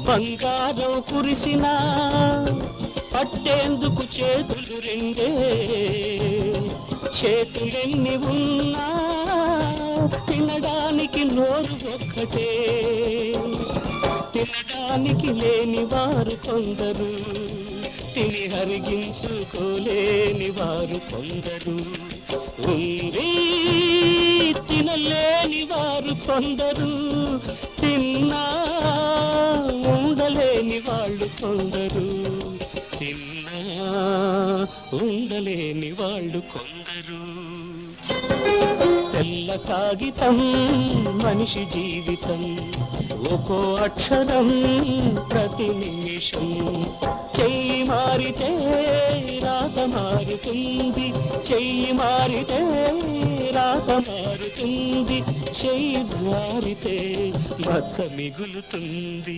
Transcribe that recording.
బంగారం కురిసినా పట్టేందుకు చేతులు రెండే, చేతులెన్ని ఉన్నా తినడానికి నోరు ఒక్కటే. తినడానికి లేని వారు కొందరు, తిని హరిగించుకోలేని వారు కొందరు, ఉంది తినలేని వారు కొందరు, తిన్నా ఉండలేని వాళ్ళు కొందరు, తిన్నా ఉండలేని వాళ్ళు కొందరు. తెల్ల కాగితం మనిషి జీవితం, ఒక్కో అక్షరం ప్రతి నిమిషం. చెయ్యి మారితే రాత మారుతుంది, చెయ్యి మారితే రాత మారుతుంది, చెయ్యి జారితే మచ్చ మిగులుతుంది.